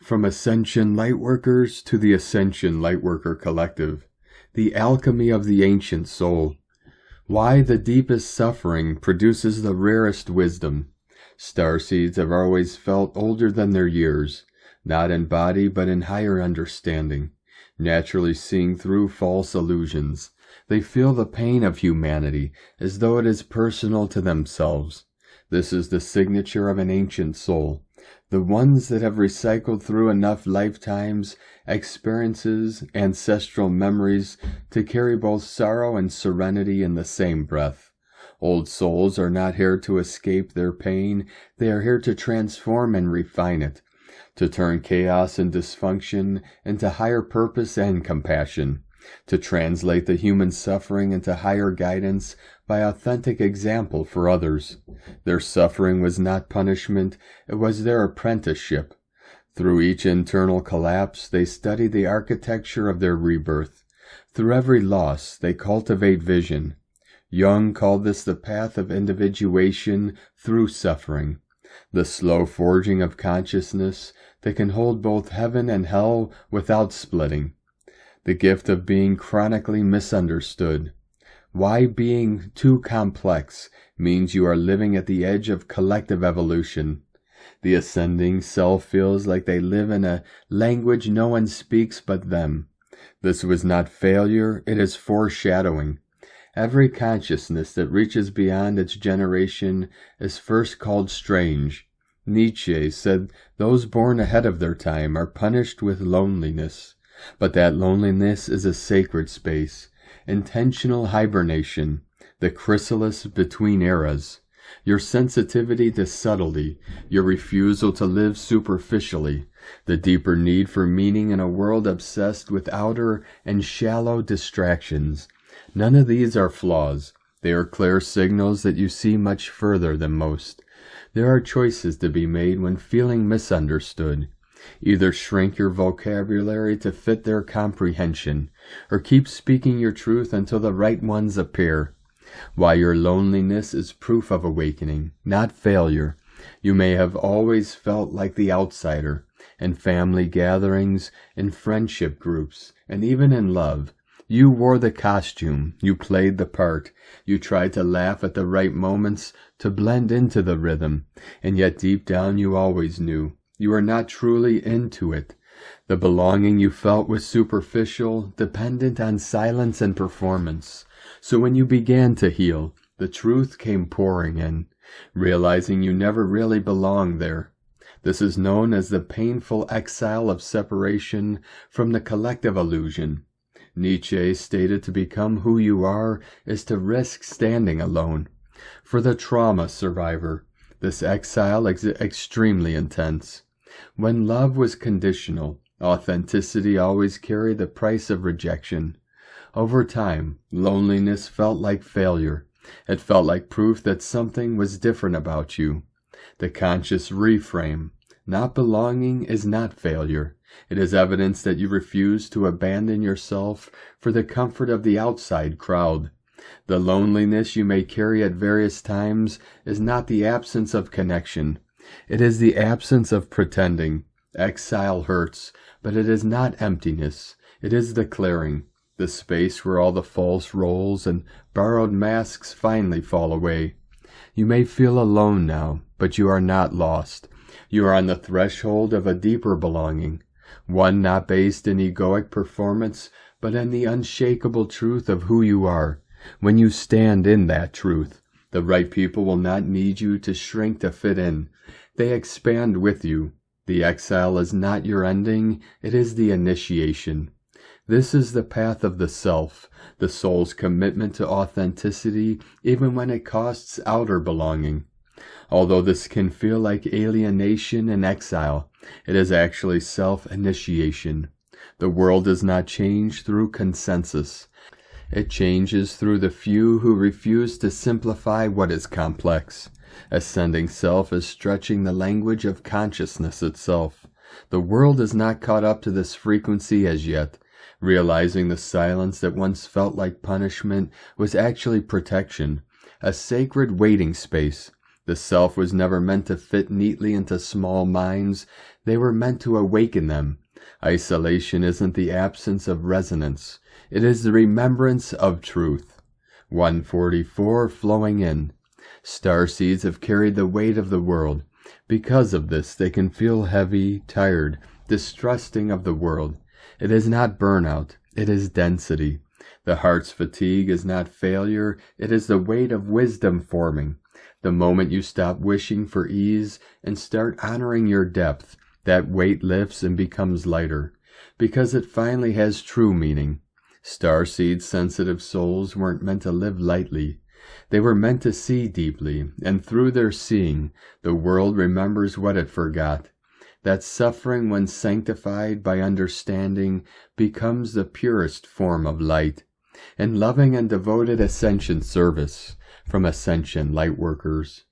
From Ascension Lightworkers to the Ascension Lightworker Collective, the alchemy of the ancient soul. Why the deepest suffering produces the rarest wisdom. Starseeds have always felt older than their years, not in body but in higher understanding, naturally seeing through false illusions. They feel the pain of humanity as though it is personal to themselves. This is the signature of an ancient soul. The ones that have recycled through enough lifetimes, experiences, ancestral memories to carry both sorrow and serenity in the same breath. Old souls are not here to escape their pain, they are here to transform and refine it, to turn chaos and dysfunction into higher purpose and compassion, to translate the human suffering into higher guidance by authentic example for others. Their suffering was not punishment, it was their apprenticeship. Through each internal collapse, they study the architecture of their rebirth. Through every loss, they cultivate vision. Jung called this the path of individuation through suffering, the slow forging of consciousness that can hold both heaven and hell without splitting. The gift of being chronically misunderstood. Why being too complex means you are living at the edge of collective evolution. The ascending self feels like they live in a language no one speaks but them. This was not failure, it is foreshadowing. Every consciousness that reaches beyond its generation is first called strange. Nietzsche said those born ahead of their time are punished with loneliness. But that loneliness is a sacred space, intentional hibernation, the chrysalis between eras. Your sensitivity to subtlety, your refusal to live superficially, the deeper need for meaning in a world obsessed with outer and shallow distractions. None of these are flaws. They are clear signals that you see much further than most. There are choices to be made when feeling misunderstood. Either shrink your vocabulary to fit their comprehension, or keep speaking your truth until the right ones appear. Why your loneliness is proof of awakening, not failure. You may have always felt like the outsider, in family gatherings, in friendship groups, and even in love. You wore the costume, you played the part, you tried to laugh at the right moments, to blend into the rhythm, and yet deep down you always knew. You are not truly into it. The belonging you felt was superficial, dependent on silence and performance. So when you began to heal, the truth came pouring in, realizing you never really belonged there. This is known as the painful exile of separation from the collective illusion. Nietzsche stated to become who you are is to risk standing alone. For the trauma survivor, this exile is extremely intense. When love was conditional, authenticity always carried the price of rejection. Over time, loneliness felt like failure. It felt like proof that something was different about you. The conscious reframe. Not belonging is not failure. It is evidence that you refuse to abandon yourself for the comfort of the outside crowd. The loneliness you may carry at various times is not the absence of connection. It is the absence of pretending. Exile hurts, but it is not emptiness. It is the clearing, the space where all the false roles and borrowed masks finally fall away. You may feel alone now, but you are not lost. You are on the threshold of a deeper belonging, one not based in egoic performance, but in the unshakable truth of who you are. When you stand in that truth, the right people will not need you to shrink to fit in. They expand with you. The exile is not your ending, it is the initiation. This is the path of the self, the soul's commitment to authenticity, even when it costs outer belonging. Although this can feel like alienation and exile, it is actually self-initiation. The world does not change through consensus. It changes through the few who refuse to simplify what is complex. Ascending self is stretching the language of consciousness itself. The world is not caught up to this frequency as yet, realizing the silence that once felt like punishment was actually protection, a sacred waiting space. The self was never meant to fit neatly into small minds. They were meant to awaken them. Isolation isn't the absence of resonance. It is the remembrance of truth. 144 flowing in. Starseeds have carried the weight of the world. Because of this, they can feel heavy, tired, distrusting of the world. It is not burnout. It is density. The heart's fatigue is not failure. It is the weight of wisdom forming. The moment you stop wishing for ease and start honoring your depth, that weight lifts and becomes lighter, because it finally has true meaning. Starseed sensitive souls weren't meant to live lightly. They were meant to see deeply, and through their seeing, the world remembers what it forgot. That suffering, when sanctified by understanding, becomes the purest form of light. In loving and devoted Ascension service, from Ascension Lightworkers.